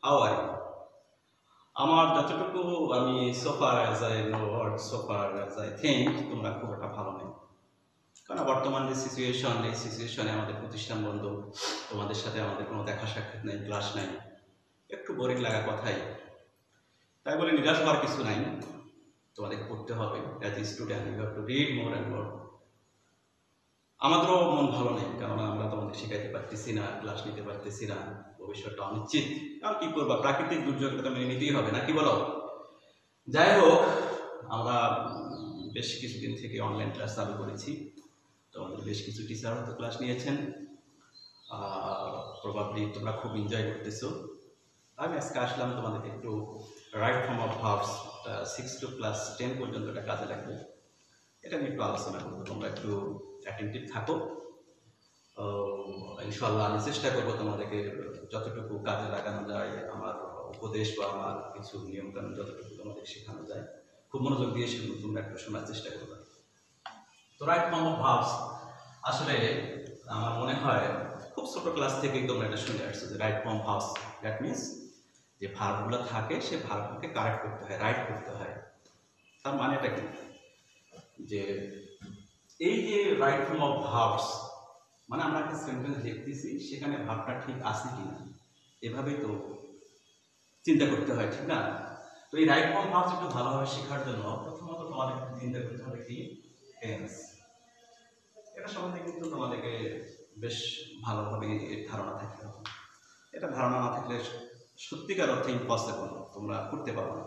How are you? আমার যতটুকু আমি so far as I know or so far as I think তোমরা খুব একটা ভালো নেই। কারণ বর্তমান যে সিচুয়েশন এই সিচুয়েশনে আমাদের প্রতিষ্ঠান বন্ধ, তোমাদের সাথে আমাদের কোনো দেখা সাক্ষাৎ নেই, ক্লাস নাই, একটু বোরিং লাগা কথাই। তাই বলে নিরাশ হওয়ার কিছু নাই, তোমাদের পড়তে হবে। As a student you have to read more and more. আমাদেরও মন ভালো নেই, কারণ আমরা তোমাদের শেখাইতে পারতেছি না, ক্লাস নিতে পারতেছি না, ভবিষ্যৎটা অনিশ্চিত। আর কি করবা, প্রাকৃতিক দুর্যোগটা তো মেনে নিতেই হবে, নাকি বলো? যাই হোক, আমরা বেশ কিছুদিন থেকে অনলাইন ক্লাস চালু করেছি। তোমাদের বেশ কিছু টিচার হয়তো ক্লাস নিয়েছেন, প্রবাবলি তোমরা খুব এনজয় করতেছো। আমি আজকে আসলাম তোমাদেরকে একটু right form of verbs 6 to class 10 পর্যন্ত এটা কাজে লাগবে, এটা নিয়ে একটু আলোচনা করবো। তোমরা একটু অ্যাটেন্টিভ থাকো। ইনশাল্লাহ আমি চেষ্টা করবো তোমাদেরকে যতটুকু কাজে লাগানো যায়, আমার উপদেশ বা আমার কিছু নিয়মকানুন যতটুকু তোমাদের শেখানো যায়, খুব মনোযোগ দিয়ে সেগুলো তোমরা একটু শোনার চেষ্টা করবে। তো রাইট ফর্ম অফ ভার্বস আসলে আমার মনে হয় খুব ছোট ক্লাস থেকেই তোমরা এটা শুনে আসছো যে right form verbs that means যে ভার্বগুলো থাকে সে ভার্বগুলোকে কারেক্ট করতে হয়, রাইট করতে হয়। তার মানেটা কি, যে এই যে রাইট ফর্ম অফ ভার্বস মানে আমরা একটা সেন্টেন্স দেখতেছি, সেখানে ভাবটা ঠিক আছে কিনা এভাবেই তো চিন্তা করতে হয়, ঠিক না? তো এই রাইট ফর্ম ভার্বস একটু ভালোভাবে শেখার জন্য প্রথমত তোমাদের চিন্তা করতে হবে কি, টেন্স। এটা সম্বন্ধে কিন্তু তোমাদেরকে বেশ ভালোভাবে ধারণা থাকতে হবে। এটা ধারণা না থাকলে সত্যিকার অর্থে ইম্পসিবল, তোমরা করতে পারো না।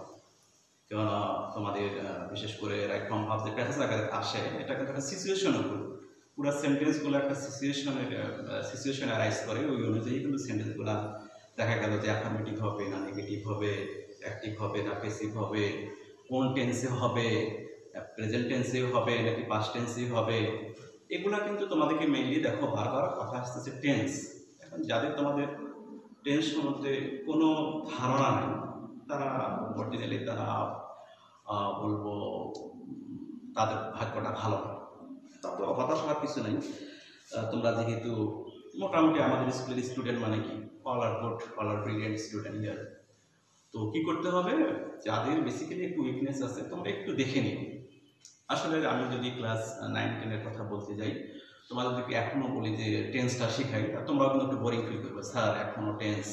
কেননা তোমাদের বিশেষ করে রাইট ফর্ম ভার্ব যে প্যাসেজ আকারে আসে, এটা কিন্তু একটা সিচুয়েশনের উপর, পুরো সেন্টেন্সগুলো একটা সিচুয়েশন অ্যারাইজ করে। ওই অনুযায়ী কিন্তু সেন্টেন্সগুলো দেখা গেল যে অ্যাফার্মেটিভ হবে না নেগেটিভ হবে, অ্যাক্টিভ হবে না প্যাসিভ হবে, কোন টেন্সে হবে, প্রেজেন্ট টেন্সে হবে নাকি পাস্ট টেন্সে হবে, এগুলা কিন্তু তোমাদেরকে মেইনলি দেখো বারবার কথা আসতেছে টেন্স। এখন যাদের তোমাদের টেন্স সম্বন্ধে কোনো ধারণা নেই, তারা অরিজিনালি তারা বলবো তাদের ভাগ্যটা ভালো না। তাতে হতাশ হওয়ার কিছু নেই। তোমরা যেহেতু মোটামুটি আমাদের স্কুলের স্টুডেন্ট, মানে কি all are good, all are brilliant student ইয়ার। তো কি করতে হবে, যাদের বেসিক্যালি একটু উইকনেস আছে তোমরা একটু দেখে নিও। আসলে আমি যদি ক্লাস 9-10-এর কথা বলতে যাই, তোমাদেরকে এখনো বলি যে টেন্সটা শেখাই, তোমরাও কিন্তু একটু বোরিং ফিল করবে, স্যার এখনো টেন্স।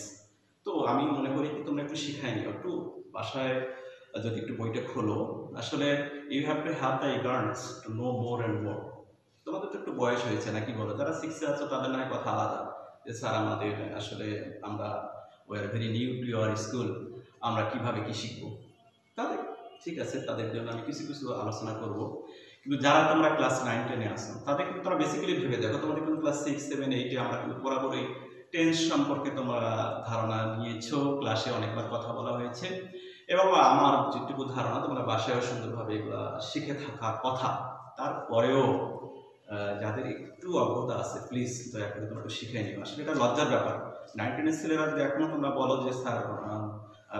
তো আমি মনে করি কি তোমরা একটু শিখাই নিও, একটু বাসায় যদি একটু বইটা খোলো। আসলে you have to have the eagerness to know more and more. তোমাদের তো একটু বয়স হয়েছে, নাকি বলো? যারা 6-এ আছো তাদের নয় কথা আলাদা, যে স্যার আমাদের আসলে আমরা were very new to your school, আমরা কিভাবে কি শিখবো। তাদের ঠিক আছে, তাদের জন্য আমি কিছু কিছু আলোচনা করব। কিন্তু যারা তোমরা ক্লাস 9-10-এ আসো তাদের কিন্তু তোমরা বেসিক্যালি ভেবে দেখো, তোমাদের কিন্তু ক্লাস 6-7-8-এ আমরা কিন্তু বরাবরই টেন্স সম্পর্কে তোমরা ধারণা নিয়েছো, ক্লাসে অনেকবার কথা বলা হয়েছে, এবং আমার যেটুকু ধারণা তোমরা বাসায়ও সুন্দরভাবে এগুলো শিখে থাকার কথা। তারপরেও যাদের একটু অজ্ঞতা আছে, প্লিজ দয়া করে তোমরা একটু শিখে নিও। আসলে এটা লজ্জার ব্যাপার, 9-10-এর সিলেবাস যদি এখনো তোমরা বলো যে স্যার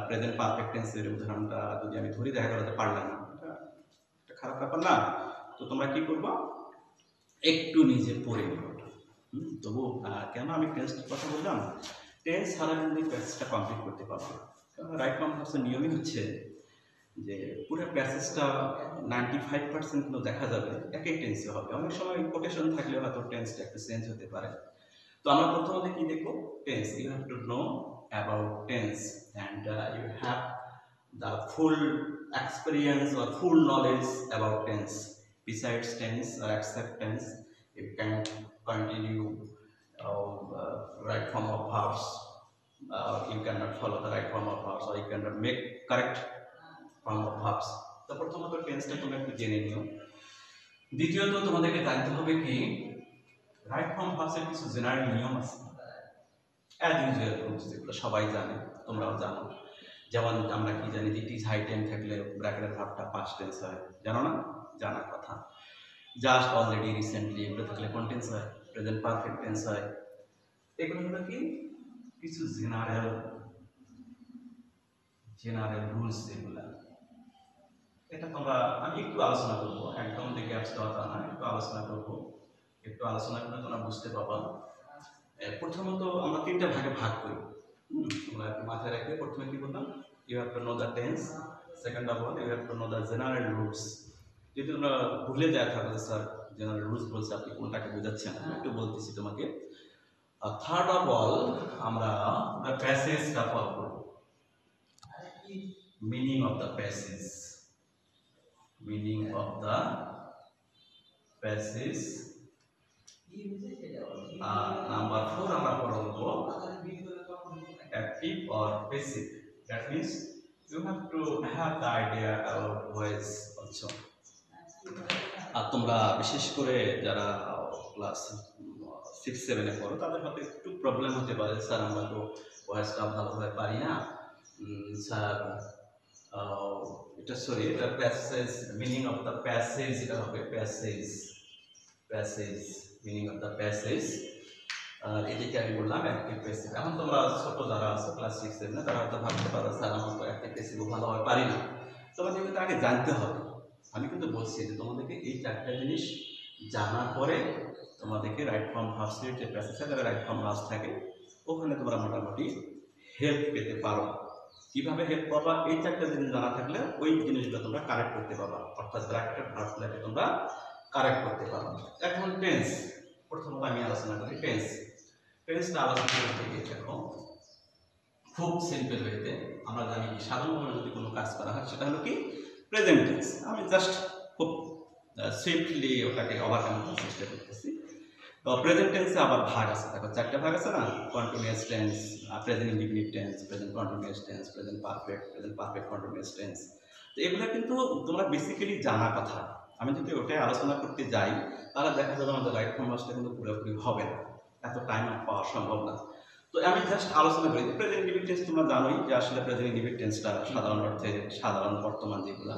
প্রেজেন্ট পারফেক্ট টেন্সের উদাহরণটা যদি আমি ধরি, দেখা গেল যে পারলাম না, এটা খারাপ ব্যাপার না? তো তোমরা কি করবা, একটু নিজে পড়ে নিও। তবু কেন আমি টেন্সের কথা বললাম, টেন্স ছাড়া কিন্তু প্যাসেজটা কমপ্লিট করতে পারবো না। কারণ রাইট ফর্ম ভার্বসের নিয়মই হচ্ছে যে পুরো প্যাসেজটা 95% কিন্তু দেখা যাবে এক এক টেন্সে হবে। অনেক সময় কোটেশন থাকলে হয়তো টেন্সটা একটু চেঞ্জ হতে পারে। তো আমরা প্রথমত কি দেখবো, tense. You have to know about tense and you have the full experience or full knowledge about tense. Besides tense or except tense, you can continue right form of verbs. You cannot follow the right form of verbs, or you cannot make correct form of verbs. তো প্রথমত টেন্সটা তোমরা একটু জেনে নিও। দ্বিতীয়ত তোমাদেরকে জানতে হবে কি, রাইট ফর্ম ভার্বসের কিছু জেনারেল নিয়ম আছে, অ্যাজ ইউজুয়াল রুলস, যেগুলো সবাই জানে, তোমরাও জানো। যেমন আমরা কি জানি যে ইট ইজ হাই টাইম থাকলে ব্র্যাকেটের ভার্বটা পাস্ট টেন্স হয়, জানো না? জানার কথা। জাস্ট, অলরেডি, রিসেন্টলি, এগুলো থাকলে কোন টেন্স হয়? প্রেজেন্ট পারফেক্ট টেন্স হয়। এগুলো হলো কি কিছু জেনারেল রুলস, এগুলা। এটা তোমরা আমি একটু আলোচনা করবো, একদম দেখে আসতে কথা না, একটু আলোচনা করবো। একটু আলোচনা করে তোমরা বুঝতে পারবা। প্রথমত আমরা 3টা ভাগে ভাগ করি। তোমরা একটু মাথায় রাখবে প্রথমে কি বললাম, you have to know the tense, second of all you have to know the general rules. যদি তোমরা ভুলে যায় থাকো যে স্যার জেনারেল রুলস বলছে আপনি কোনটাকে বোঝাচ্ছেন, আমি একটু বলতেছি তোমাকে। থার্ড অফ অল আমরা দ্য প্যাসেজটা ফলো করব, meaning of the passage, meaning of the passage. আর নাম্বার 4 আমরা পড়ব active or passive. That means you have to have the idea about voice also. আর তোমরা বিশেষ করে যারা ক্লাস 6-7 এ পড়ো তাদের হয়তো একটু প্রবলেম হতে পারে, স্যার আমরা তো ভয়েসটা ভালোভাবে পারি না স্যার, এটা সরি এটা passage, meaning of the passage এটা হবে passage, passage meaning of the passage. আর এদিকে আমি বললাম অ্যাক্টিভ প্যাসিভ। এখন তোমরা ছোট যারা আছে ক্লাস 6-7 তারা হয়তো ভাবতে পারো স্যার আমরা তো অ্যাক্টিভ প্যাসিভ ভালোভাবে পারি না। তোমাদের কিন্তু আগে জানতে হবে, আমি কিন্তু বলছি যে তোমাদেরকে এই 4টা জিনিস জানার পরে তোমাদেরকে রাইট ফর্ম ভার্বসের যে প্যাসেজ থাকে রাইট ফর্ম ভার্বস থাকে ওখানে তোমরা মোটামুটি হেল্প পেতে পারো। কিভাবে হেল্প পাবা, এই 4টা জিনিস জানা থাকলে ওই জিনিসগুলো তোমরা কারেক্ট করতে পারবা, অর্থাৎ ব্র্যাকেটেড ভার্বগুলোকে তোমরা কারেক্ট করতে পারবা। এখন টেন্স, প্রথমত আমি আলোচনা করি টেন্স। টেন্সটা আলোচনা করতে গিয়ে দেখো খুব সিম্পল ওয়েতে আমরা জানি কি সাধারণভাবে যদি কোনো কাজ করা হয় সেটা হলো কি প্রেজেন্ট টেন্স। আমি জাস্ট খুব সুইফটলি ওটাকে ওভারকাম করার চেষ্টা করতেছি। তো প্রেজেন্ট টেন্সে আবার ভাগ আছে, দেখো 4টা ভাগ আছে না, continuous tense, present indefinite tense, present continuous tense, present perfect continuous tense. তো এগুলো কিন্তু তোমরা বেসিক্যালি জানা কথা। আমি যদি ওটাই আলোচনা করতে যাই তাহলে দেখা যাবে আমাদের রাইট ফর্ম ভার্বসটা কিন্তু পুরোপুরি হবে না, এত টাইম পাওয়া সম্ভব না। তো আমি জাস্ট আলোচনা করি প্রেজেন্ট ইনডিফিনিট টেন্স। তোমরা জানোই যে আসলে প্রেজেন্ট ইনডিফিনিট টেন্সটা সাধারণ অর্থে সাধারণ বর্তমান যেগুলা,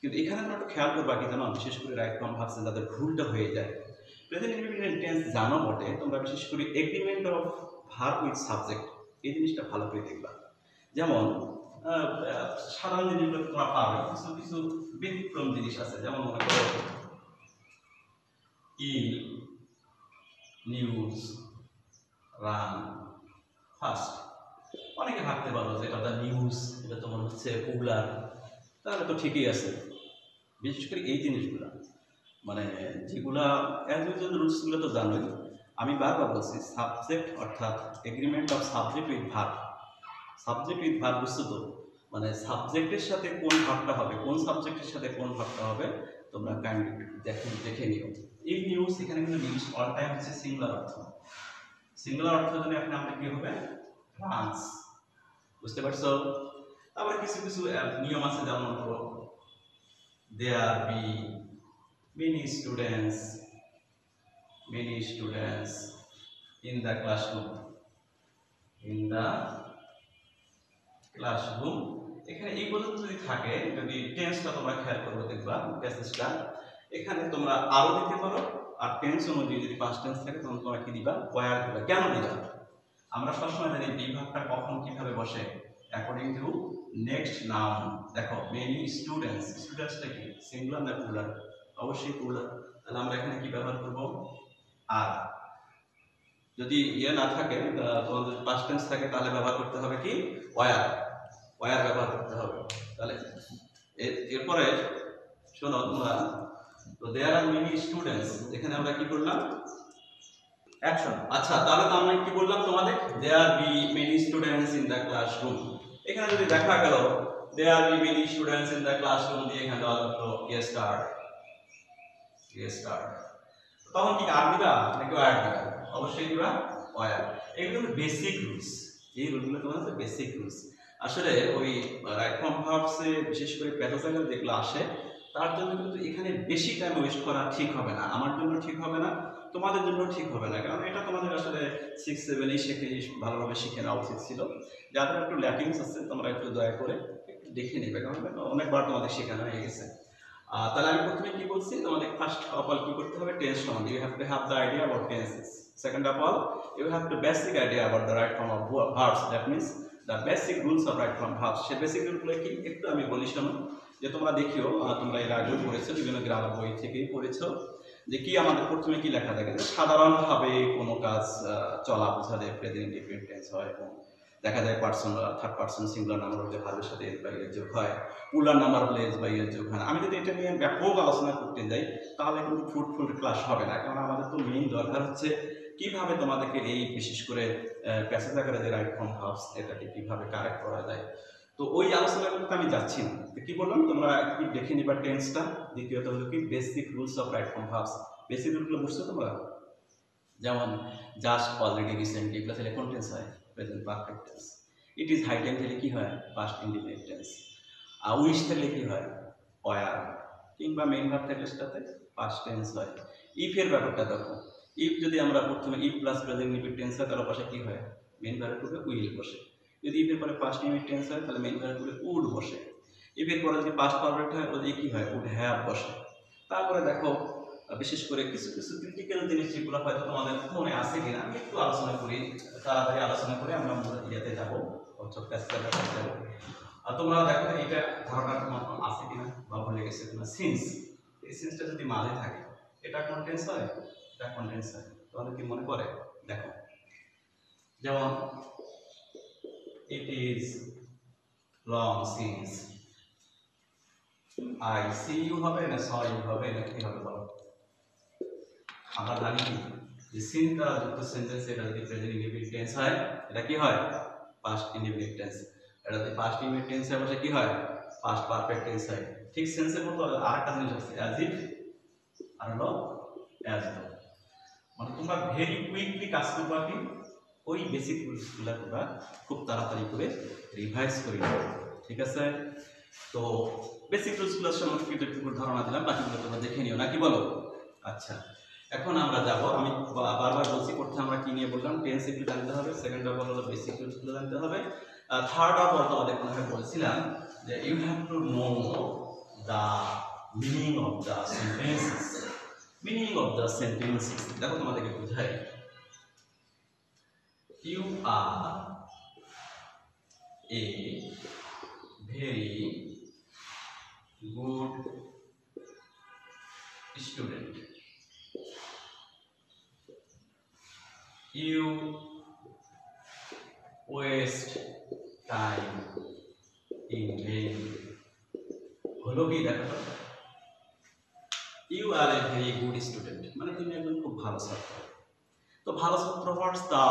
কিন্তু এখানে তোমরা একটু খেয়াল করবা কি জানো, বিশেষ করে রাইট ফর্ম ভার্বসে যাদের ভুলটা হয়ে যায়। প্রেজেন্ট ইনডিফিনিট টেন্স জানো বটে, তোমরা বিশেষ করে agreement of verb with subject এই জিনিসটা ভালো করে দেখবা। যেমন সাধারণ জিনিসগুলো তোমরা পাবে, কিছু কিছু ব্যতিক্রম জিনিস আছে। যেমন মনে করো ইল, নিউজ, রান, ফাস্ট। অনেকে ভাবতে পারো যে এটা নিউজ, এটা তো মনে হচ্ছে পপুলার, তাহলে তো ঠিকই আছে। বিশেষ করে এই জিনিসগুলো মানে যেগুলা অ্যাজ ইউজুয়াল রুলসগুলো তো জানোই, আমি বারবার বলছি সাবজেক্ট অর্থাৎ agreement of subject with verb. Subject with verb বুঝছো তো, মানে সাবজেক্টের সাথে কোন ভার্বটা হবে, কোন সাবজেক্টের সাথে কোন ভার্বটা হবে তোমরা কাইন্ডলি দেখে নিও। এই নিউজ এখানে কিন্তু নিউজ অল টাইম হচ্ছে সিঙ্গুলার অর্থ। সিঙ্গুলার অর্থ যদি আপনি আমাদের কি হবে রানস, বুঝতে পারছো? তারপরে কিছু কিছু নিয়ম আছে, যেমন ধরো there be many students in the classroom, এখানে এই পর্যন্ত যদি থাকে, যদি টেন্সটা তোমরা খেয়াল করবে দেখবা প্যাসেজটা এখানে তোমরা আরো দিতে পারো। আর টেন্স অনুযায়ী যদি পাস্ট টেন্স থাকে তখন তোমরা কি দিবা, ওয়্যার দিবা। কেন দিবা? আমরা সবসময় জানি বিভাগটা কখন কিভাবে বসে, অ্যাকর্ডিং টু নেক্সট নাউন। দেখো মেনি স্টুডেন্টসটা কি সিঙ্গুলার না প্লুরাল? অবশ্যই প্লুরাল। তাহলে আমরা এখানে কি ব্যবহার করব, আর। যদি ইয়ে না থাকে তোমাদের পাস্ট টেন্স থাকে তাহলে ব্যবহার করতে হবে কি ওয়্যার ব্যবহার করতে হবে। তাহলে এরপরে শোনো তোমরা, তো দেয়ার আর মেনি স্টুডেন্টস, এখানে আমরা কি করলাম অ্যাকশন। আচ্ছা তাহলে তো আমরা কি বললাম তোমাদের, there be many students in the classroom. এখানে যদি দেখা গেল there be many students in the classroom দিয়ে এখানে দেওয়া হলো স্টার্ট, তখন কি আর দিবা নাকি ওয়্যার দিবা? অবশ্যই দিবা ওয়্যার। এগুলো হলো বেসিক রুলস, এই রুলগুলো তোমাদের বেসিক রুলস। আসলে ওই রাইট ফর্ম ভার্বসে বিশেষ করে প্যাসেজ যেগুলো আসে তার জন্য কিন্তু এখানে বেশি টাইম ওয়েস্ট করা ঠিক হবে না, আমার জন্য ঠিক হবে না, তোমাদের জন্য ঠিক হবে না। কারণ এটা তোমাদের আসলে 6-7 শিখে ভালোভাবে শিখে নেওয়া উচিত ছিল। যাদের একটু ল্যাকিংস আছে তোমরা একটু দয়া করে একটু দেখে নেবে, কারণ অনেকবার তোমাদের শেখানো হয়ে গেছে। তাহলে আমি প্রথমে কি বলছি, তোমাদের ফার্স্ট অফ অল কি করতে হবে, টেন্স সম্বন্ধে you have to have the idea about tenses. Second of all you have to basic idea about the right form of verbs, that means the basic rules of right form verbs. সেই basic রুলগুলো কি একটু আমি বলি শোনো, যে তোমরা দেখিও তোমরা এর আগেও পড়েছো, বিভিন্ন গ্রামার বই থেকেই পড়েছো, যে কি আমাদের প্রথমে কি লেখা থাকে, যে সাধারণভাবে কোনো কাজ চলা বোঝালে প্রেজেন্ট ইনডিফিনিট টেন্স হয়, এবং দেখা যায় person third person singular number হলে ভার্বের সাথে এস বাই এর যোগ হয়, প্লুরাল নাম্বার হলে এস বাই এর যোগ হয়। আমি যদি এটা নিয়ে ব্যাপক আলোচনা করতে যাই তাহলে কিন্তু ফ্রুটফুল ক্লাস হবে না, কারণ আমাদের তো মেইন দরকার হচ্ছে কিভাবে তোমাদেরকে এই বিশেষ করে প্যাসেজ আকারে যে রাইট ফর্ম ভার্বস এটাকে কিভাবে কারেক্ট করা যায়। তো ওই আলোচনাগুলোতে আমি যাচ্ছি না। তো কি বললাম, তোমরা কি দেখে নিবা টেন্সটা। দ্বিতীয়ত হলো কি basic rules of right form verbs. Basic রুলগুলো বুঝছো তোমরা? যেমন জাস্ট, অলরেডি, রিসেন্ট এগুলো তাহলে কোন টেন্স হয়? Present perfect tense. It is high time তাহলে কি হয়? Past indefinite tense. আর উইশ থাকলে কি হয়? ওয়ার। কিংবা মেইন ভার্ব থাকলে সেটাতে পাস্ট টেন্স হয়। ইফ এর ব্যাপারটা দেখো, ইফ যদি আমরা প্রথমে if plus present indefinite tense হয় তার পাশে কি হয়? মেইন ভার্বের পরে উইল বসে। যদি ইফের পরে পাস্ট ইনডিফিনিট টেন্স হয় তাহলে মেইন ভার্বের পরে উড বসে। ইফের পরে যদি পাস্ট পারফেক্ট হয় ওদের কি হয়? উড হ্যাভ বসে। তারপরে দেখো বিশেষ করে কিছু কিছু ক্রিটিক্যাল জিনিস যেগুলো হয়তো তোমাদের মনে আছে কিনা আমি একটু আলোচনা করি, তাড়াতাড়ি আলোচনা করে আমরা ইয়েতে যাবো, যাবো। আর তোমরা দেখো এটা ধারণা তোমার আছে কিনা বা ভুলে গেছে কিনা। সিন্স, এই সিন্সটা যদি মাঝে থাকে এটা কোন টেন্স হয়? এটা কোন টেন্স হয়? তোমাদের কি মনে পড়ে? দেখো যেমন it is long since I see you হবে না স ইউ হবে না কি হবে বলো? আমরা জানি যে সিন দ্বারা যুক্ত সেন্টেন্স এটা যদি প্রেজেন্ট ইনডিফিনিট টেন্স হয় এটা কি হয়? Past indefinite tense. এটা যদি পাস্ট ইনডিফিনিট টেন্স হয় বসে কি হয়? পাস্ট পারফেক্ট টেন্স হয়। ঠিক সেন্সের মতো আরেকটা জিনিস আছে, অ্যাজ ইফ আর হলো অ্যাজ দো। মানে তোমরা ভেরি কুইকলি কাজ করবা কি ওই বেসিক রুলসগুলো তোমরা খুব তাড়াতাড়ি করে রিভাইজ করে নেবে, ঠিক আছে? তো বেসিক রুলসগুলো সম্পর্কে একটু ধারণা দিলাম, বাকিগুলো তোমরা দেখে নিও নাকি বলো? আচ্ছা, এখন আমরা যাব, আমি বারবার বলছি প্রথমে আমরা কি নিয়ে বললাম, টেন্স একটু জানতে হবে, সেকেন্ড অফ অল হলো বেসিক রুলসগুলো জানতে হবে, থার্ড অফ অল তোমাদের কোথায় বলছিলাম যে you have to know the meaning of the sentences. Meaning of the sentences দেখো তোমাদেরকে বোঝাই। You are a very good student. You waste time in vain. হলো কি দেখো, you are a very good student মানে তুমি একজন খুব ভালো ছাত্র। তো ভালো ছাত্র, what's the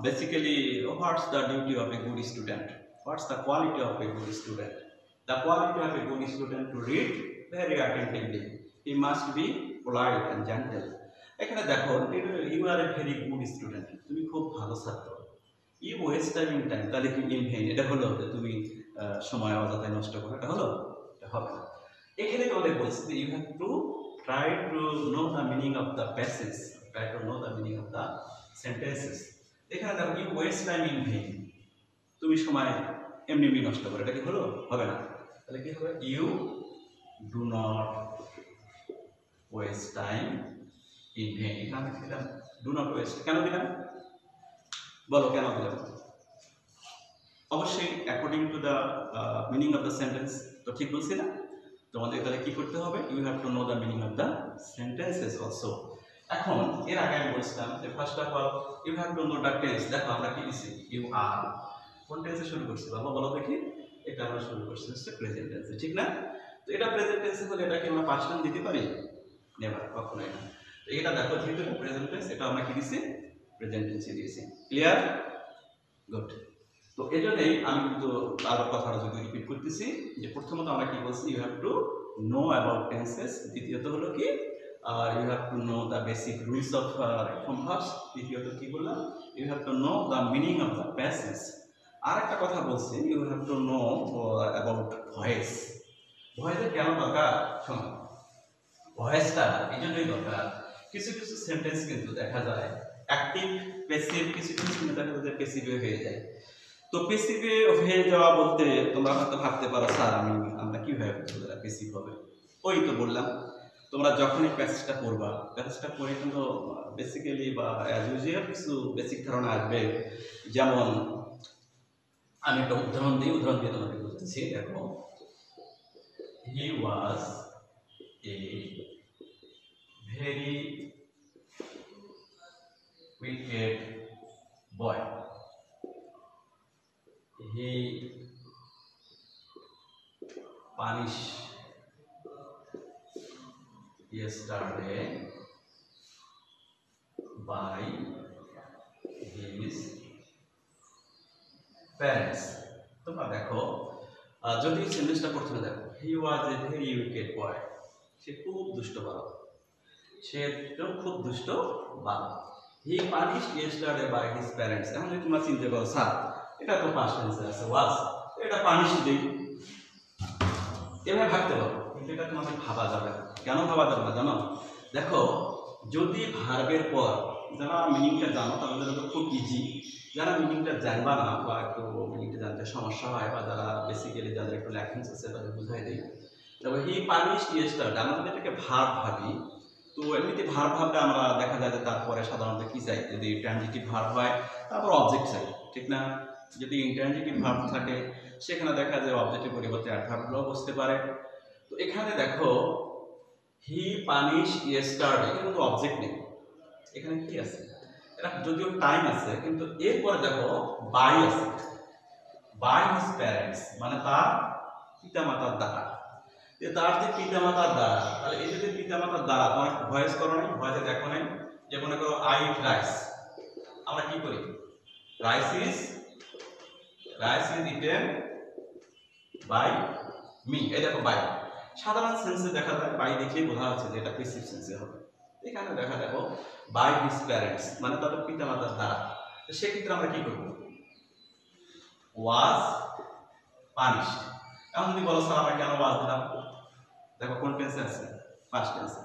basically what's the duty of a good student, what's the quality of a good student? The quality of a good student to read very attentively, he must be polite and gentle. এখানে দেখো you are a very good student, তুমি খুব ভালো ছাত্র। You waste time in time, তাহলে কি in vein, এটা হলো যে তুমি সময় অযথায় নষ্ট করো, এটা হলো? এটা হবে না। এখানে তোমাদের বলছি যে you have to try to know the meaning of the passage, try to know the meaning of the sentences. এখানে দেখো you waste time in vain, তুমি সময় এমনি এমনি নষ্ট করো, এটা কি হলো? হবে না। তাহলে কি হবে? You do not waste time in vain. এখানে আমি দিলাম ডু নট ওয়েস্ট, কেন দিলাম বলো? কেন দিলাম? অবশ্যই according to the meaning of the sentence, তো ঠিক বলছি না? তোমাদের তাহলে কি করতে হবে? You have to know the meaning of the sentences also. এখন এর আগে আমি বলছিলাম যে first of all you have to know the tense. দেখো আমরা কি দিছি? ইউ আর, কোন টেন্সে শুরু করছি বাবা বলো দেখি? এটা আমরা শুরু করছি হচ্ছে প্রেজেন্ট টেন্সে, ঠিক না? তো এটা প্রেজেন্ট টেন্সে হলে এটা কি আমরা পাস্ট টেন্স দিতে পারি? নেভার, কখনোই না। তো এটা দেখো যেহেতু প্রেজেন্ট টেন্স, এটা আমরা কি দিছি? প্রেজেন্ট টেন্সে দিয়েছি। ক্লিয়ার? গুড। তো এই জন্যই আমি কিন্তু আরো কথাটা যদি রিপিট করতেছি যে প্রথমত আমরা কি বলছি? You have to know about tenses. দ্বিতীয়ত হলো কি? You have to know the basic rules of form verbs. তৃতীয়ত কি বললাম? You have to know the meaning of the passage. আর একটা কথা বলছি, you have to know about voice. ভয়েসের কেন দরকার? শোনো, ভয়েসটা এই জন্যই দরকার, কিছু কিছু সেন্টেন্স কিন্তু দেখা যায় অ্যাক্টিভ প্যাসিভ, কিছু কিছু কিন্তু দেখা যায় প্যাসিভে হয়ে যায়। তো প্যাসিভে হয়ে যাওয়া বলতে তোমরা হয়তো ভাবতে পারো স্যার আমরা কিভাবে বুঝবো প্যাসিভ হবে? ওই তো বললাম, তোমরা যখনই প্যাসেজটা পড়বা, প্যাসেজটা পড়ে কিন্তু বেসিক্যালি বা অ্যাজ ইউজুয়াল কিছু বেসিক ধারণা আসবে। যেমন আমি একটা উদাহরণ দিই, উদাহরণ দিয়ে তোমাকে বুঝাচ্ছি। দেখো, he was a very wicked boy. he punished yesterday by his parents। তোমরা দেখো যদি সেন্টেন্সটা প্রথমে দেখো, he was a very wicked বয়, সে খুব দুষ্ট বালক, সে খুব দুষ্ট বালক। He punished yesterday by his parents. এখন যদি তোমরা চিন্তা করো স্যার এটা তো পাস্ট টেন্সে আছে ওয়াজ, এটা পানিশ দেই, এভাবে ভাবতে পারো, কিন্তু এটা তোমাদের ভাবা যাবে না। কেন ভাবা যাবে না জানো? দেখো যদি ভার্বের পর, যারা মিনিংটা জানো তাদের তো খুব ইজি, যারা মিনিংটা জানবা না বা একটু মিনিংটা জানতে সমস্যা হয়, বা যারা বেসিক্যালি যাদের একটু ল্যাকিংস আছে তাদের বুঝাই দিই। তবে হি পানিশড ইয়েস্টারডে, আমরা যদি এটাকে ভার্ব ভাবি, তো এমনিতে ভার্ব ভাবলে আমরা দেখা যায় যে তারপরে সাধারণত কি চাই, যদি ট্রানজিটিভ ভার্ব হয় তারপর অবজেক্ট চাই, ঠিক না? যদি ইনট্রানজিটিভ ভার্ব থাকে সেখানে দেখা যায় অবজেক্টের পরিবর্তে অ্যাডভার্বগুলো বসতে পারে। তো এখানে দেখো হি পানিশ ইয়েস্টারডে, এখানে কিন্তু অবজেক্ট নেই, এখানে কি আছে? এটা যদিও টাইম আছে, কিন্তু এরপরে দেখো বাই আছে, বাই হিজ প্যারেন্টস, মানে তার পিতামাতার দ্বারা। তার যে পিতামাতার দ্বারা, তাহলে এই যে পিতামাতার দ্বারা, তোমার ভয়েস করো নাই, ভয়েসে দেখো নাই, যে মনে করো আই ইট রাইস, আমরা কি করি? Rice is eaten by me, এই দেখো বাই। সাধারণ সেন্সে দেখা যায় বাই দেখলেই বোঝা যাচ্ছে যে এটা প্যাসিভ সেন্সে হবে। এখানে দেখা দেখো বাই হিজ প্যারেন্টস, মানে তাদের পিতামাতার দ্বারা। তো সেক্ষেত্রে আমরা কি করব? ওয়াজ পানিশড। এখন যদি বলো স্যার আমরা কেন ওয়াজ দিলাম, দেখো কোন টেন্সে আছে? পাস্ট টেন্সে।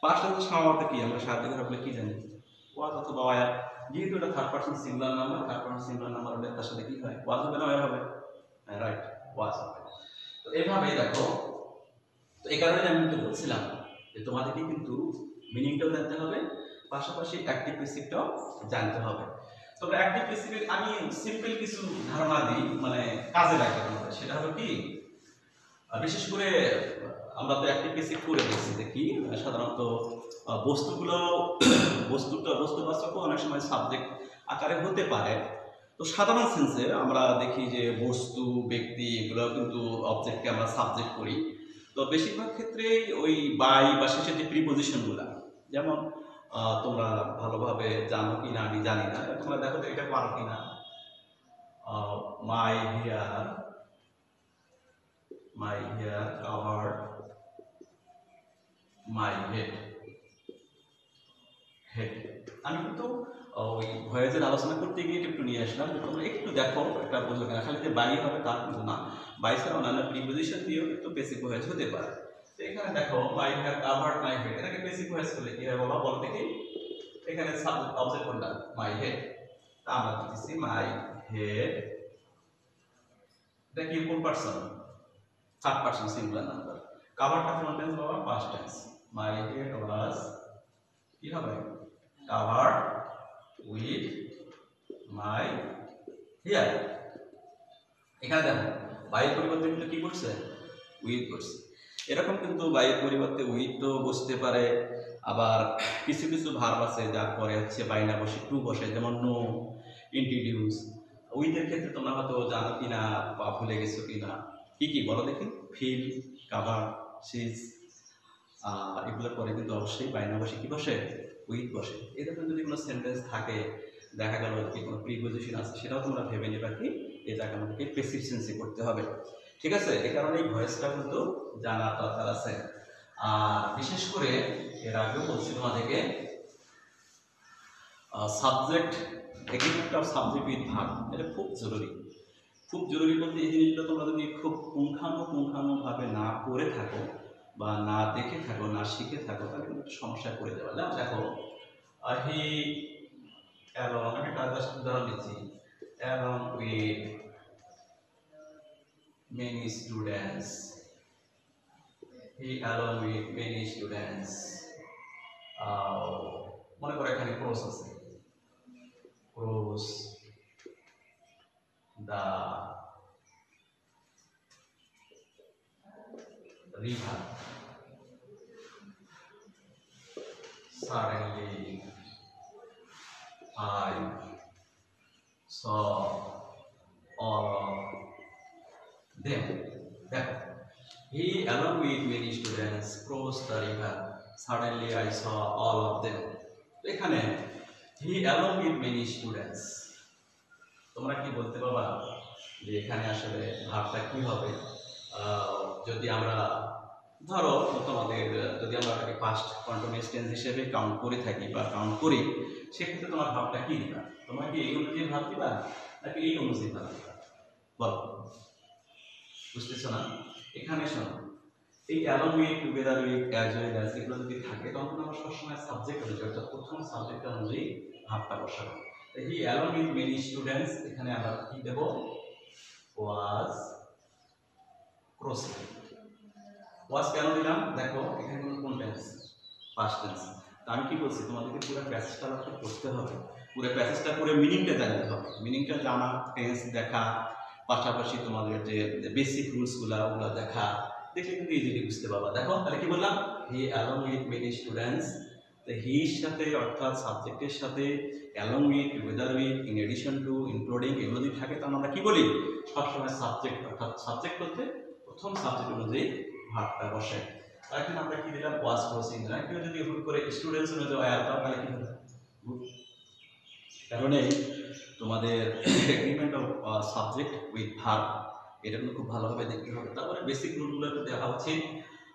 পাস্ট টেন্সে সাধারণত কি আমরা সাহায্য করে কি জানি? ওয়াজ অথবা ওয়ার। যেহেতু এটা third person singular number, third person singular number হলে তার সাথে কি হয়? ওয়াজ হবে না ওয়ার হবে? হ্যাঁ রাইট, ওয়াজ হবে। তো এইভাবেই দেখো, তো এই কারণে আমি তো বলছিলাম যে তোমাদেরকে কিন্তু মিনিংটাও জানতে হবে, পাশাপাশি অ্যাক্টিভ প্যাসিভটাও জানতে হবে। তবে অ্যাক্টিভ প্যাসিভের আমি সিম্পল কিছু ধারণা দিই, মানে কাজে লাগে তোমাদের। সেটা হলো কি, বিশেষ করে আমরা তো অ্যাক্টিভ প্যাসিভ করে দেখছি যে কি সাধারণত বস্তুগুলো বস্তুবাচকও অনেক সময় সাবজেক্ট আকারে হতে পারে। তো সাধারণ সেন্সে আমরা দেখি যে বস্তু, ব্যক্তি এগুলো কিন্তু অবজেক্টকে আমরা সাবজেক্ট করি। তো বেশিরভাগ ক্ষেত্রেই ওই বাই বা শেষের যে প্রিপোজিশনগুলো, যেমন তোমরা ভালোভাবে জানো কি না আমি জানি না, তোমরা দেখো তো এটা পারো কিনা। My hair covered my head। আমি কিন্তু ওই ভয়েসের আলোচনা করতে গিয়ে একটু নিয়ে আসলাম, তোমরা একটু দেখো এটা বুঝবে না, খালি যে বাই হবে তার কিন্তু না, বাই ছাড়া অন্যান্য প্রিপোজিশন দিয়েও কিন্তু বেসিক ভয়েস হতে পারে। তো এখানে দেখো my hair covered my head, এটাকে বেসিক ভয়েস করলে কি হয় বাবা বলো দেখি? এখানে সাবজেক্ট অবজেক্ট কোনটা? My head. তা আমরা দিচ্ছি মাই হেড, এটা কি কোন person? Third person singular number. কাভারটা কোন টেন্স বাবা? Past tense. My head was কি হবে? covered with my hair। এখানে দেখো বাই পরিবর্তে কিন্তু কি করছে? উইথ করছে। এরকম কিন্তু বাইয়ের পরিবর্তে উইথ তো বসতে পারে, আবার কিছু কিছু ভার্ব আছে যার পরে হচ্ছে বাই না বসে টু বসে, যেমন নো, ইন্ট্রোডিউস। উইথের ক্ষেত্রে তোমরা হয়তো জানো কিনা বা ভুলে গেছো কিনা, কি কি বলো দেখি? ফিল, কাভার, সিজ, এগুলোর পরে কিন্তু অবশ্যই বাই না বসে কি বসে? উইথ বসে। এরকম যদি কোনো সেন্টেন্স থাকে, দেখা গেল কি কোনো প্রিপোজিশন আছে, সেটাও তোমরা ভেবে নেবা কি এটাকে আমাদেরকে প্যাসিভ সেন্সে করতে হবে, ঠিক আছে? এই কারণে এই ভয়েসটা কিন্তু জানার দরকার আছে। আর বিশেষ করে এর আগেও বলছি তোমাদেরকে subject, agreement of subject with verb, এটা খুব জরুরি। খুব জরুরি বলতে এই জিনিসগুলো তোমরা যদি খুব পুঙ্খানুপুঙ্খানুভাবে না করে থাকো বা না দেখে থাকো, না শিখে থাকো, তাহলে কিন্তু সমস্যায় পড়ে যাবে। দেখো হি along, আমি একটা জাস্ট উদাহরণ দিচ্ছি, along with many students, he along with many students, মনে করো এখানে ক্রস আছে, cross the river, suddenly I saw all of them. দেখো, he along with many students crossed the river. Suddenly I saw all of them. এখানে he along with many students, তোমরা কি বলতে পারবা যে এখানে আসলে ভাবটা কি হবে? যদি আমরা ধরো তোমাদের যদি আমরা এটাকে পাস্ট কন্টিনিউয়াস টেন্স হিসেবে কাউন্ট করে থাকি বা কাউন্ট করি, সেক্ষেত্রে তোমার ভাবটা কি দিবা? তোমরা কি এই অনুযায়ী ভাব দিবা নাকি এই অনুযায়ী ভাব দিবা? বলো, বুঝতেছো না? এখানে শোনো, এই along with, together with, as well as এগুলো যদি থাকে তখন আমরা সবসময় সাবজেক্ট অনুযায়ী অর্থাৎ প্রথম সাবজেক্ট অনুযায়ী ভাবটা বসাবো। হি অ্যালং উইথ মেনি স্টুডেন্টস, এখানে আমরা কি দেব? Was crossing. ওয়াজ কেন দিলাম? দেখো এখানে কোন টেন্স? Past tense. তো আমি কি বলছি, তোমাদেরকে পুরো প্যাসেজটা লক্ষ্য করতে হবে, পুরো প্যাসেজটা পুরো মিনিংটা জানতে হবে। মিনিংটা জানা, টেন্স দেখা, পাশাপাশি তোমাদের যে বেসিক রুলসগুলো ওগুলো দেখা, দেখলে কিন্তু ইজিলি বুঝতে পারবা। দেখো তাহলে কি বললাম? He along with many students. তো হির সাথে অর্থাৎ সাবজেক্টের সাথে along with, together with, in addition to, including এগুলো যদি থাকে তখন আমরা কি বলি? সবসময় সাবজেক্ট, অর্থাৎ সাবজেক্ট বলতে প্রথম সাবজেক্ট অনুযায়ী ভাবটা বসে। আর এখানে আমরা কি দিলাম? ওয়াজ ক্রসিং দিলাম। কেউ যদি ভুল করে স্টুডেন্টস অনুযায়ী আয়াত দাও তাহলে কি হবে? কারণে তোমাদের agreement of subject with verb এটা কিন্তু খুব ভালোভাবে দেখতে হবে। তারপরে বেসিক রুলগুলো একটু দেখা উচিত।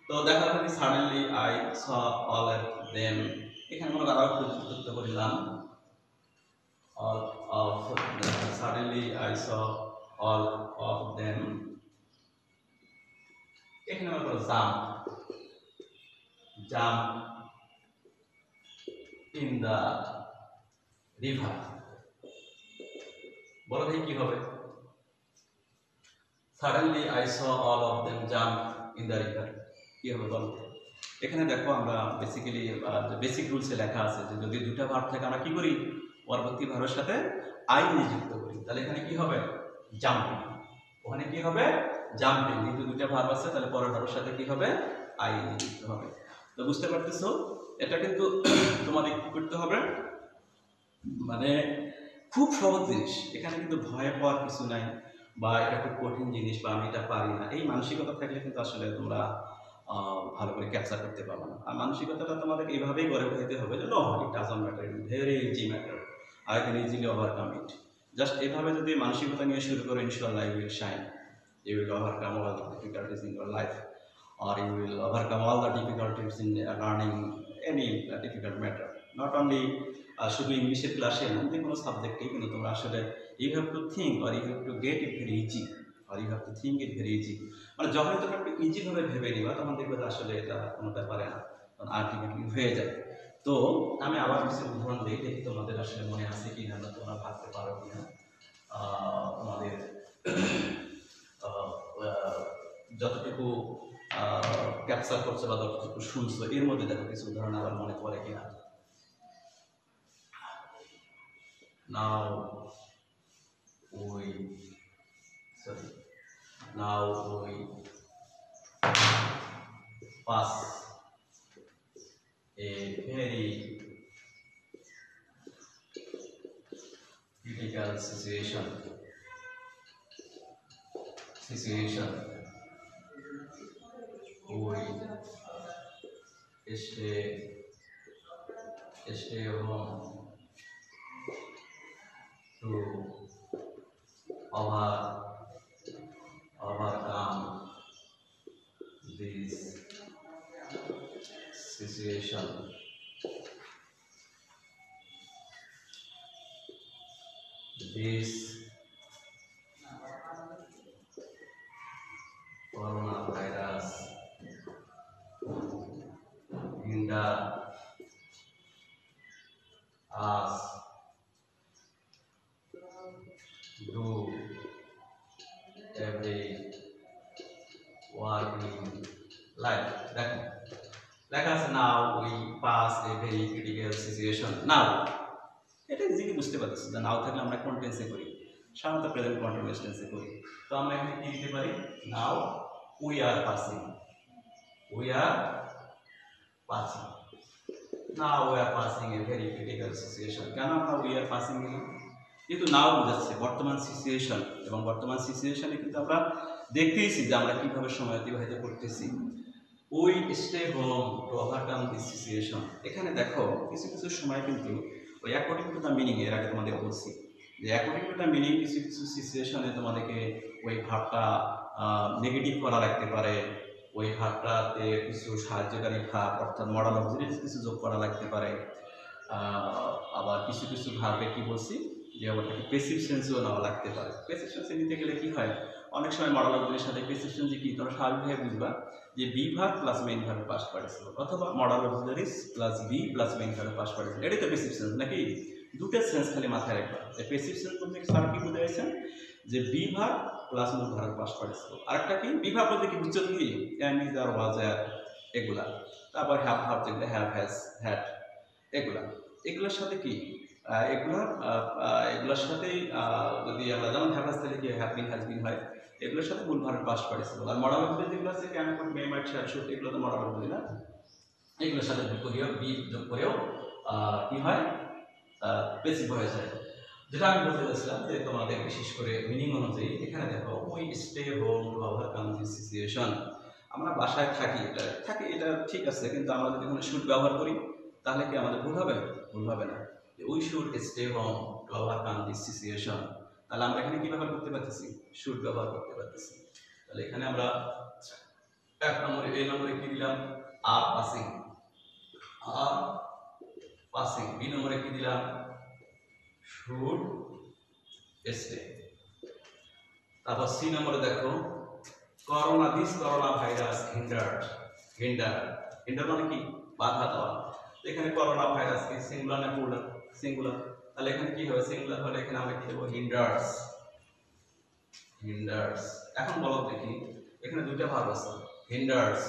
তো দেখা যাচ্ছে suddenly I saw all of them, এখানে আমরা আরো একটু যুক্ত করলাম all of suddenly I saw all of them, এখানে আমরা jump in the river। বলো ভাই কি হবে? suddenly I saw all of them jump in the river, কি হবে বলো? এখানে দেখো আমরা বেসিক্যালি বেসিক রুলসে লেখা আছে যে যদি দুটো ভার্ব থাকে আমরা কি করি? পরবর্তী ভার্বের সাথে আই যুক্ত করি। তাহলে এখানে কি হবে? জাম্পিং। ওখানে কি হবে? জাম্পিং। কিন্তু দুটো ভার্ব আছে, তাহলে পরের ভার্বের সাথে কি হবে? আই যুক্ত হবে। তো বুঝতে পারতেছো? এটা কিন্তু তোমাদের কি করতে হবে, মানে খুব সহজ জিনিস, এখানে কিন্তু ভয় পাওয়ার কিছু নাই বা এটা খুব কঠিন জিনিস বা আমি এটা পারি না, এই মানসিকতা থাকলে কিন্তু আসলে তোমরা ভালো করে ক্যাপচার করতে পারবে না। আর মানসিকতাটা তোমাদেরকে এইভাবেই গড়ে উঠাইতে হবে যে no, it doesn't matter, it very easy matter, I can easily overcome it. Just এইভাবে যদি মানসিকতা নিয়ে শুরু করো, ইনশাআল্লাহ you will shine, you will overcome all the difficulties in your life, or you will overcome all the difficulties in learning any difficult matter. Not only শুধু ইংলিশের ক্লাসে না, যে কোনো সাবজেক্টেই কিন্তু তোমরা আসলে you have to think or you have to get it very easy, or you have to think it very easy. মানে যখন তোমরা একটু ইজিভাবে ভেবে নিবা তখন দেখবে যে আসলে এটা কোনো ব্যাপারে না, তখন আলটিমেটলি হয়ে যায়। তো আমি আবার কিছু উদাহরণ দিই, দেখি তোমাদের আসলে মনে আছে কি না, তোমরা ভাবতে পারো কি না। তোমাদের যতটুকু ক্যাপচার করছে বা যতটুকু শুনছো এর মধ্যে দেখো কিছু উদাহরণ আবার মনে পড়ে কিনা। Now we pass a very critical situation. We stay home to overcome this situation. This coronavirus hinder us do every working life. Let us now we pass a very critical situation. Now এটা easily বুঝতে পারতেছি যে নাও থাকলে আমরা কোন টেন্সে করি? সাধারণত প্রেজেন্ট কন্টিনিউয়াস টেন্সে করি। তো আমরা এখানে কি দিতে পারি? Now we are passing, now we are passing a very critical situation. কেন আমরা উই আর পাসিং দিলাম? কিন্তু নাও বোঝাচ্ছে বর্তমান সিচুয়েশন, এবং বর্তমান সিচুয়েশনে কিন্তু আমরা দেখতেইছি যে আমরা কিভাবে সময় অতিবাহিত করতেছি। We stay home to overcome this situation. এখানে দেখো কিছু কিছু সময় কিন্তু ওই অ্যাকর্ডিং টু দ্য মিনিং, এর আগে তোমাদের বলছি যে অ্যাকর্ডিং টু দ্য মিনিং কিছু কিছু সিচুয়েশনে তোমাদেরকে ওই ভাবটা নেগেটিভ করা লাগতে পারে, ওই ভাবটাতে কিছু সাহায্যকারী ভাব অর্থাৎ মডাল অক্সিলারিজ কিছু যোগ করা লাগতে পারে। আবার কিছু কিছু ভাবে কি বলছি যে ওটাকে পেসিভ সেন্সও নেওয়া লাগতে পারে। পেসিভ সেন্সে নিতে গেলে কি হয়, অনেক সময় মডাল অক্সিলারির সাথে পেসিভ সেন্সে কি তোমরা স্বাভাবিকভাবে বুঝবা যে be verb plus main verb past participle, অথবা modal auxiliaries plus be plus main verb past participle, এটাই তো পেসিভ সেন্স নাকি? দুটো সেন্স খালি মাথায় রাখবা যে পেসিভ সেন্স বলতে স্যার কি বুঝাইছেন যে বি ভার্ব প্লাস মূল ভার্ব পাস্ট পার্টিসিপল। আরেকটা কি বি ভার্ব বলতে কি বুঝছো কি, ক্যান ইজ আর ওয়াজ আর এগুলা, তারপর হ্যাভ ভার্ব যেগুলো হ্যাভ হ্যাজ হ্যাড এগুলা, এগুলোর সাথে কি এগুলোর সাথেই যদি আমরা যেমন হ্যাভ হ্যাজ থেকে কি হ্যাভ বিন হ্যাজ বিন হয়, এগুলোর সাথে মূল ভার্ব পাস্ট পার্টিসিপল। আর মডাল অক্সিলারি যেগুলো আছে can could may might shall should, এগুলো তো মডাল অক্সিলারি না, এগুলোর সাথে যোগ করেও বি যোগ করেও কি হয় পেসিভ হয়ে যায়। যেটা আমি বলতে চাচ্ছিলাম যে তোমাদের বিশেষ করে মিনিং অনুযায়ী এখানে দেখো we stay home to overcome this situation. আমরা বাসায় এটা ঠিক আছে, কিন্তু আমরা যদি এখানে শুড ব্যবহার করি তাহলে কি আমাদের ভুল হবে? ভুল হবে না। We should stay home to overcome this situation, তাহলে আমরা এখানে কি ব্যবহার করতে পারতেছি? শুড ব্যবহার করতে পারতেছি। তাহলে এখানে আমরা এক নম্বরে এই নম্বরে কি দিলাম আর পাসিং, আর পাসিং। বি নম্বরে কি দিলাম শুড স্টে। তারপর সি নম্বরে দেখো corona, this corona virus hinder মানে কি বাধা দেওয়া। এখানে করোনা ভাইরাস কি সিঙ্গুলার না প্লুরাল? সিঙ্গুলার। তাহলে এখানে কি হবে? সিঙ্গুলার হলে এখানে আমরা কি দেবো হিন্ডার্স। এখন বলো দেখি, এখানে দুইটা ভাব আছে, hinders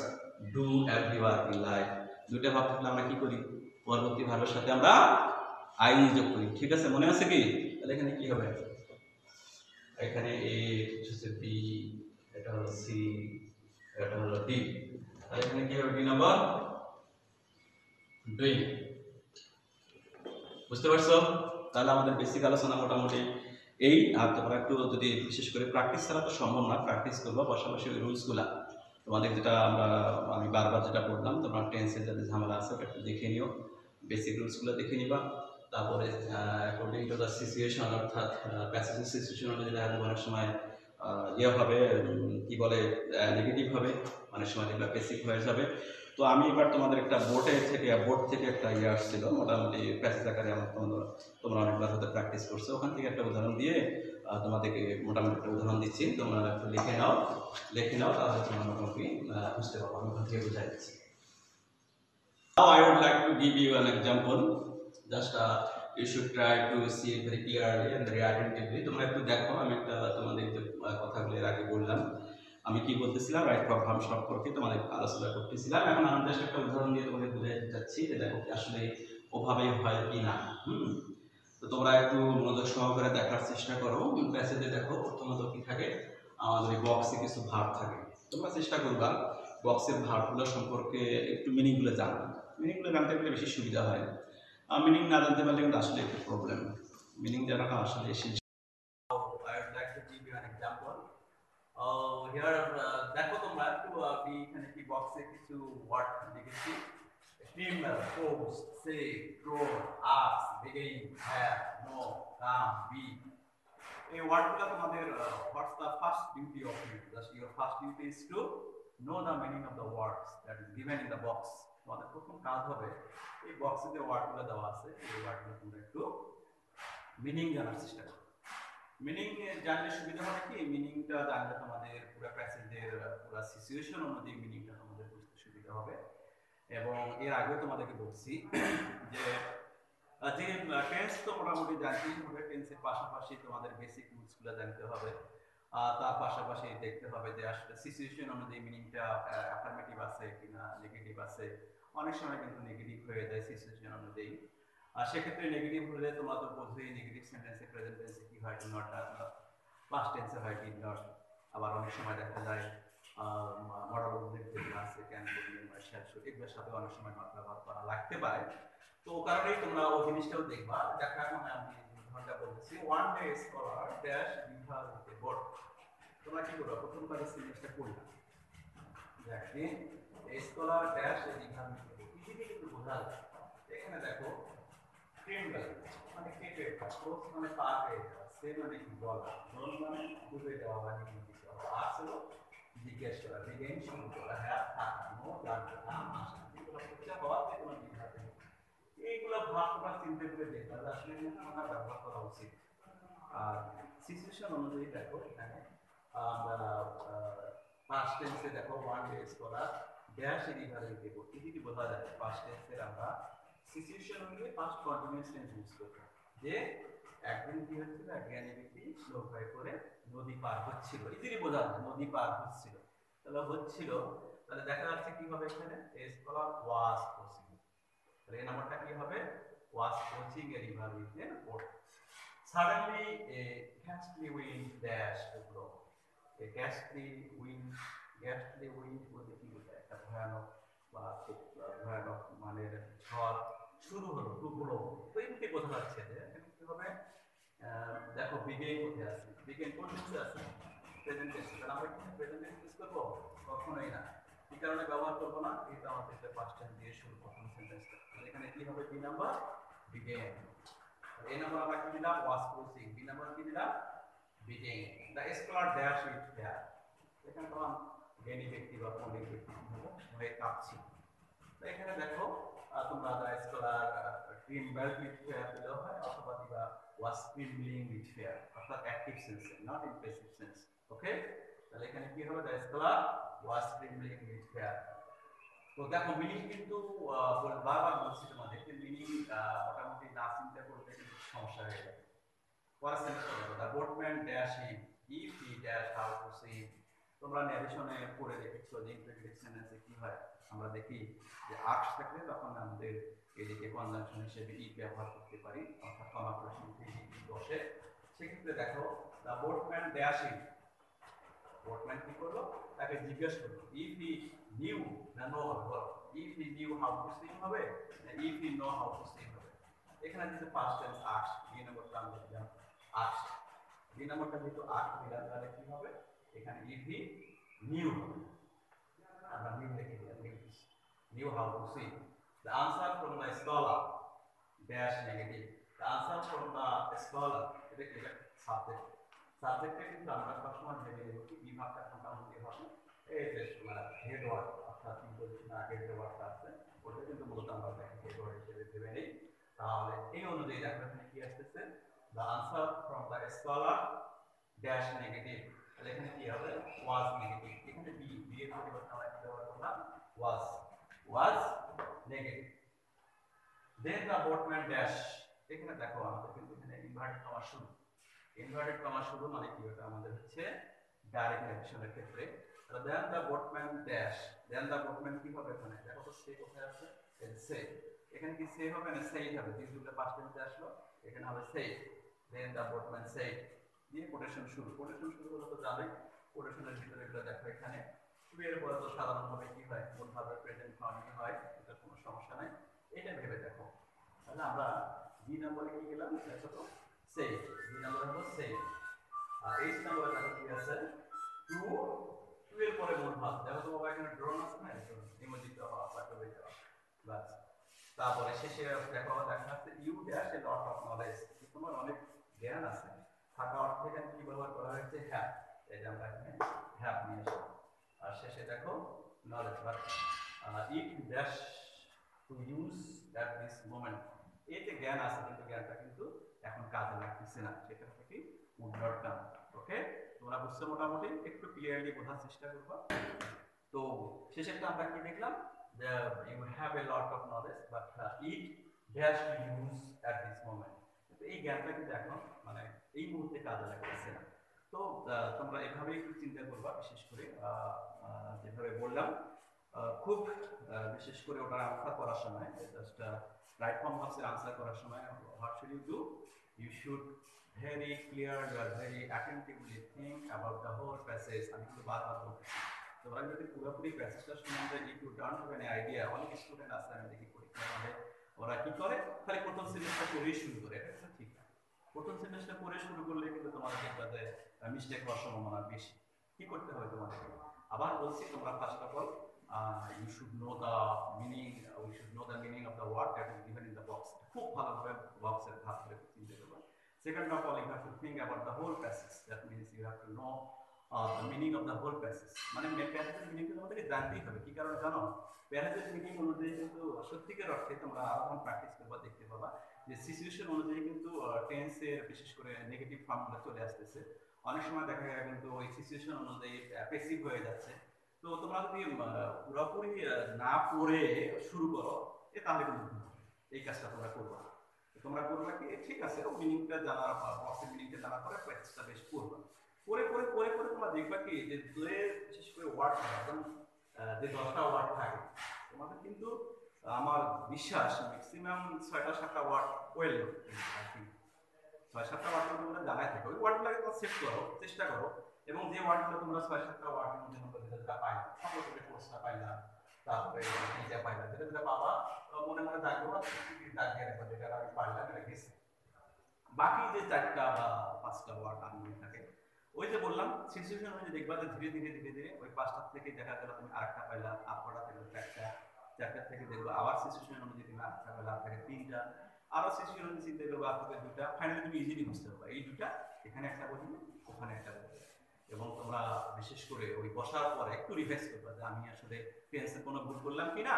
do every work in life. দুইটা ভাব থাকলে আমরা কি করি? পরবর্তী ভাবের সাথে আমরা আই যোগ করি, ঠিক আছে? মনে আছে কি? তাহলে এখানে কি হবে? এখানে এ হচ্ছে বি, এটা হলো সি, এটা হলো ডি। তাহলে এখানে কি হবে? D number doing. বুঝতে পারছো? তাহলে আমাদের বেসিক আলোচনা মোটামুটি এই। আর তোমরা একটু যদি বিশেষ করে প্র্যাকটিস ছাড়া তো সম্ভব না, প্র্যাকটিস করবো পাশাপাশি ওই রুলসগুলা তোমাদের যেটা আমি বারবার যেটা বললাম, তোমরা টেন্সের যাদের ঝামেলা আছে ওটা একটু দেখে নিও, বেসিক রুলসগুলো দেখে নিবা। তারপরে অ্যাকর্ডিং টু দ্য সিচুয়েশন, অর্থাৎ প্যাসেজের সিচুয়েশন অনুযায়ী অনেক সময় ইয়ে হবে, কি বলে নেগেটিভ হবে, অনেক সময় যেগুলো বেসিক হয়ে যাবে। তো আমি এবার তোমাদের একটা বোর্ড থেকে একটা ইয়ে আসছিল মোটামুটি প্যাসেজ আকারে, আমার তোমরা অনেকবার হয়তো প্র্যাকটিস করছো, ওখান থেকে একটা উদাহরণ দিয়ে তোমাদেরকে মোটামুটি একটা উদাহরণ দিচ্ছি, তোমরা একটু লিখে নাও তাহলে তোমরা মোটামুটি বুঝতে পারবো, আমি ওখান থেকে বুঝাই দিচ্ছি। Now I would like to give you an example. Just you should try to see it very clearly and very attentively. তোমরা একটু দেখো, আমি একটা তোমাদের কথাগুলো এর আগে বললাম, আমি কি বলতেছিলাম রাইট প্রভাব সম্পর্কে তোমাদের আলোচনা করতেছিলাম। এখন আমি জাস্ট একটা উদাহরণ দিয়ে তোমাদের বুঝাইতে চাচ্ছি যে দেখো আসলে ওভাবে হয় কি না। তো তোমরা একটু মনোযোগ সহকারে দেখার চেষ্টা করো। প্যাসেজে দেখো প্রথমত কি থাকে, আমাদের বক্সে কিছু ভাব থাকে। তোমরা চেষ্টা করবা বক্সের ভাবগুলো সম্পর্কে একটু মিনিংগুলো জানতে। মিনিংগুলো জানতে পারলে বেশি সুবিধা হয়, মিনিং না জানতে পারলে কিন্তু আসলে একটু প্রবলেম। মিনিং জানাটা আসলে এসে I would like to give you an example. Here দেখো তোমরা একটু এখানে কি বক্সে কিছু ওয়ার্ড লিখেছি, steamer, post, say, drawn, ask, begin, have, know, come, be. এই ওয়ার্ডগুলো তোমাদের what's the first duty of you? Just your first duty is to know the meaning of the words that is given in the box. তোমাদের প্রথম কাজ হবে এই বক্সে যে ওয়ার্ডগুলো দেওয়া আছে এই ওয়ার্ডগুলো তোমরা একটু মিনিং জানার চেষ্টা করো। মিনিং জানলে সুবিধা হবে কি, মিনিংটা জানলে তোমাদের পুরো প্যাসেজের পুরো সিচুয়েশন অনুযায়ী মিনিংটা তোমাদের বুঝতে সুবিধা হবে। এবং এর আগেও তোমাদেরকে বলছি যে টেন্স তো মোটামুটি জানতেই হবে, টেন্সের পাশাপাশি তোমাদের বেসিক রুলসগুলো জানতে হবে। তার পাশাপাশি দেখতে হবে যে আসলে সিচুয়েশন অনুযায়ী মিনিংটা অ্যাফার্মেটিভ আছে কিনা নেগেটিভ আছে। অনেক সময় কিন্তু নেগেটিভ হয়ে যায় সিচুয়েশন অনুযায়ী, আর সেক্ষেত্রে নেগেটিভ হলে তোমরা তো বোঝোই নেগেটিভ সেন্টেন্সে প্রেজেন্ট টেন্সে কি হয়, নট পাস্ট টেন্সে হয় ডিড নট। আবার অনেক সময় দেখা যায় মডাল যেগুলো আছে ক্যান কুড বা শ্যাল শুড এগুলোর সাথে অনেক সময় নট ব্যবহার করা লাগতে পারে। তো কারণেই তোমরা ওই জিনিসটাও দেখবা। দেখা মানে আমি উদাহরণটা বলতেছি, one day scholar dash Bihar with board. তোমরা কি করো, প্রথমবার সিরিজটা করলাম যে একদিন scholar dash Bihar with board, easily কিন্তু বোঝা যায়। এখানে দেখো ট্রিঙ্গল মানে কেটে ক্রস মানে পার হয়ে যাওয়া, সে মানে কি বলা, রোল মানে ডুবে যাওয়া বা নির্মিত হওয়া, আসল জিজ্ঞেস করা, বিজ্ঞান শুরু করা, হ্যাঁ থাকানো, জানতে নাম আসা, এগুলো হচ্ছে হওয়াতে কোনো বিঘাতে এইগুলো ভাব তোমরা চিন্তা করে দেখবে আসলে তোমার ব্যবহার করা উচিত। আর সিচুয়েশন অনুযায়ী দেখো এখানে আমরা পাস্ট টেন্সে দেখো one day scholar dash river দেব, এটি বোঝা যায় পাস্ট টেন্সের আমরা সিচুয়েশন অনুযায়ী পাস্ট কন্টিনিউয়াস টেন্স ইউজ করব, যে একদিন কি হচ্ছিল, এক জ্ঞানী ব্যক্তি নৌকায় করে নদী পার হচ্ছিল, ইজিলি বোঝা যায় নদী পার হচ্ছিল, তাহলে হচ্ছিল, তাহলে দেখা যাচ্ছে কি হবে এখানে স্কলার ওয়াজ ক্রসিং, তাহলে এই নাম্বারটা কি হবে, was crossing a river with a boat. Suddenly a ghastly wind dashed the blow. A ghastly wind বলতে কি বোঝায়, একটা ভয়ানক বা খুব ভয়ানক মানের ঝড় শুরু হলো, টু ব্লো। তো এইটা বোঝা যাচ্ছে যে এখানে কি হবে, দেখো বিগেইন কোথায় আছে, বিগেইন কোন টেন্সে আছে, প্রেজেন্ট টেন্সে, তাহলে আমরা কি প্রেজেন্ট টেন্স ইউজ করব, কখনোই না। কি কারণে ব্যবহার করব না, এটা আমাদের পাস্ট টেন্স দিয়ে শুরু, প্রথম সেন্টেন্সটা, তাহলে এখানে কি হবে, B number begin. A number আমরা কি দিলাম, was crossing, B number কি দিলাম, began, the scholar dash with fear, এখানে তখন জ্ঞানী ব্যক্তি বা পণ্ডিত ব্যক্তি হয়ে কাঁপছি। তো এখানে দেখো তোমরা the scholar trembled with fear দিলেও হয়, অথবা দিবা was trembling with fear, অর্থাৎ active sense, not in passive sense. Okay, তাহলে এখানে কি হবে, the scholar was trembling with fear। তো দেখো মিনিং কিন্তু বারবার বলছি তোমাদের যে মিনিং মোটামুটি না চিন্তা করতে কিন্তু সমস্যা হয়ে যাবে। পরের সেন্টেন্স দেখো, the boatman dash him if he dash how to swim. তোমরা ন্যারেশনে পড়ে দেখেছো যে ইমপ্লিসিট সেন্টেন্সে কি হয়, আমরা দেখি যে আক্স থাকলে তখন আমাদের এদিকে কনজাংশন হিসেবে ইফ ব্যবহার করতে পারি, অর্থাৎ কমাপ্রেশন থেকে বসে। সেক্ষেত্রে দেখো the boatman dash him, boatman কি করলো, তাকে জিজ্ঞেস করলো, ইফ হি নিউ না নো হবে, if he knew how to swim হবে না if he know how to swim হবে। এখানে যেহেতু পাস্ট টেন্স আস্ক, বি নাম্বারটা আমরা দিলাম আস্ক, বি নাম্বারটা যেহেতু আস্ক দিলাম, তাহলে কি হবে এখানে ইফ হি নিউ হবে, আমরা নিউ লিখে দিলাম, new how to swim. The answer from the scholar dash negative, the answer from the scholar, এটা কি সাবজেক্ট, সাবজেক্টে কিন্তু আমরা সবসময় ভেবে নেব কি বিভাগটা কোনটা হতে হবে, এই যে হেড ওয়ার্ড, অর্থাৎ কি বলছি না আগের যে ওয়ার্ডটা আছে ওটা কিন্তু মূলত আমরা হেড ওয়ার্ড হিসেবে ভেবে নেই। তাহলে এই অনুযায়ী দেখো এখানে কি আসতেছে, the answer from the scholar dash negative, তাহলে এখানে কি হবে, ওয়াজ নেগেটিভ, এখানে বি, বি এর পরিবর্তে আমরা কি ব্যবহার করলাম, was negative. Then the boatman dash, এখানে দেখো আমাদের কিন্তু এখানে ইনভার্টেড কমা শুরু, ইনভার্টেড কমা শুরু মানে কি, ওটা আমাদের হচ্ছে ডাইরেক্ট নেগেশনের ক্ষেত্রে। তাহলে then the boatman dash, then the boatman কি হবে, এখানে দেখো তো সে কোথায় আছে, সে, এখানে কি সে হবে না সেই হবে, যে দুটো পাস্ট টেন্সে আসলো এখানে হবে সেই। দেন দ্য বোটম্যান সেই দিয়ে কোটেশন শুরু, কোটেশন শুরু হলো তো জানোই, কোটেশনের ভিতরে এগুলো দেখো এখানে এর পরে তো সাধারণভাবে কি হয়, মূল ভাবে প্রেজেন্ট ফর্মে হয়, এটা কোনো সমস্যা নাই, এটা ভেবে দেখো। তাহলে আমরা বি নম্বরে কি গেলাম, দেখো তো সেই, বি নম্বরে হলো সেই, আর এইচ নম্বরে দেখো কি আছে, টু, টু এর পরে মূল ভাব, দেখো তো বাবা এখানে ড্রোন আছে না, ইমোজি দেওয়া বা টবে দেওয়া, বাস। তারপরে শেষে দেখো দেখা যাচ্ছে you dash a lot of knowledge, তোমার অনেক জ্ঞান আছে, থাকা অর্থে এখানে কি ব্যবহার করা হয়েছে, হ্যাভ, এই যে আমরা এখানে হ্যাভ নিয়ে আসবো। আর শেষে দেখো knowledge, but it dash to use at this moment, এতে জ্ঞান আছে কিন্তু জ্ঞানটা কিন্তু এখন কাজে লাগতেছে না, সেটা থেকে উড নট কাম। ওকে, তোমরা বুঝছো মোটামুটি, একটু ক্লিয়ারলি বোঝার চেষ্টা করবা। তো শেষেরটা আমরা কি দেখলাম, you have a lot of knowledge but it dash to use at this moment, কিন্তু এই জ্ঞানটা কিন্তু এখন মানে এই মুহূর্তে কাজে লাগতেছে না। তো তোমরা এভাবেই একটু চিন্তা করবা, বিশেষ করে যেভাবে বললাম, খুব বিশেষ করে ওটা আনসার করার সময়, জাস্ট রাইট ফর্ম ভার্সের আনসার করার সময় what should you do, you should very clear, you are very attentively think about the whole passage, আমি কিন্তু বারবার বলতেছি, তোমরা যদি পুরোপুরি প্যাসেজটা শুনে যে if you don't have any idea, অনেক স্টুডেন্ট আছে আমি দেখি পরীক্ষার হলে ওরা কি করে, খালি প্রথম সেমিস্টার পড়েই শুরু করে, এটা ঠিক না। প্রথম সেন্টেন্সটা পড়ে শুরু করলে কিন্তু তোমাদের দেখবে যে মিস্টেক হওয়ার সম্ভাবনা বেশি। কি করতে হবে তোমাদেরকে? আবার বলছি, তোমরা first of all you should know the meaning, we should know the meaning of the word that is given in the box. খুব ভালোভাবে বক্সের ভাগ করে চিন্তা করবে। Second of all, you have to think about the whole passage. That means you have to know the meaning of the whole passage. মানে প্যাসেজের মিনিংটা তোমাদেরকে জানতেই হবে। কি কারণ জানো? প্যাসেজের মিনিং অনুযায়ী কিন্তু সত্যিকার অর্থে তোমরা আরো প্র্যাকটিস করবা, দেখতে পাবা যে সিচুয়েশন অনুযায়ী কিন্তু টেন্সের বিশেষ করে নেগেটিভ ফর্মগুলো চলে আসতেছে। অনেক সময় দেখা যায় কিন্তু ওই সিচুয়েশন অনুযায়ী প্যাসিভ হয়ে যাচ্ছে। তো তোমরা যদি পুরোপুরি না পড়ে শুরু করো, তাহলে কিন্তু ভুল হবে। এই কাজটা তোমরা করবা না। তোমরা করবা কি, ঠিক আছে, মিনিংটা জানার পর, বক্সের মিনিংটা জানার পরে প্র্যাকটিসটা বেশ করবা। পরে পরে পরে পরে তোমরা দেখবা কি যে বিশেষ করে ওয়ার্ড যে 10টা ওয়ার্ড থাকে, তোমাদের কিন্তু আমার বিশ্বাস ম্যাক্সিমাম 6টা-7টা ওয়ার্ড ওয়েল আই থিঙ্ক 6-7টা ওয়ার্ড তোমরা জানাই থাকো। ওই ওয়ার্ডগুলোকে তোমরা সেভ করো, চেষ্টা করো। এবং যে ওয়ার্ডগুলো তোমরা 6-7টা ওয়ার্ডের মধ্যে যেটা পাইলা, সম্পর্কে কোর্সটা পাইলা, তারপরে এইটা পাইলা, যেটা বাবা মনে মনে থাকবে, দাগ দিয়ে রাখবো যেটা আমি পারলাম, এটা গেছে। বাকি যে 4টা বা 5টা ওয়ার্ড আনমিন থাকে, ওই যে বললাম সিচুয়েশন অনুযায়ী দেখবা যে ধীরে ধীরে ধীরে ধীরে ওই 5টা থেকে দেখা গেল তুমি আরেকটা পাইলা, আপটা থেকে 4টা থেকে দেখবা আবার সিচুয়েশন অনুযায়ী তুমি আরেকটা পাইলা, আর থেকে 3টা, আরো সিচুয়েশন অনুযায়ী চিন্তা করবা, আর থেকে 2টা, ফাইনালি তুমি ইজিলি বুঝতে পারবা এই 2টা এখানে একটা বলবে, ওখানে একটা বলবে। এবং তোমরা বিশেষ করে ওই বসার পরে একটু রিভাইজ করবা যে আমি আসলে টেন্সে কোনো ভুল করলাম কিনা,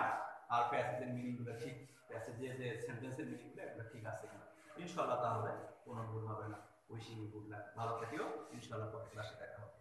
আর প্যাসেজের মিনিংগুলো ঠিক, প্যাসেজের যে সেন্টেন্সের মিনিংগুলো এগুলো ঠিক আছে কিনা। ইনশাআল্লাহ তাহলে কোনো ভুল হবে না। Wishing you good luck. ভালো থাকিও, ইনশাআল্লাহ পরের ক্লাসে দেখা হবে।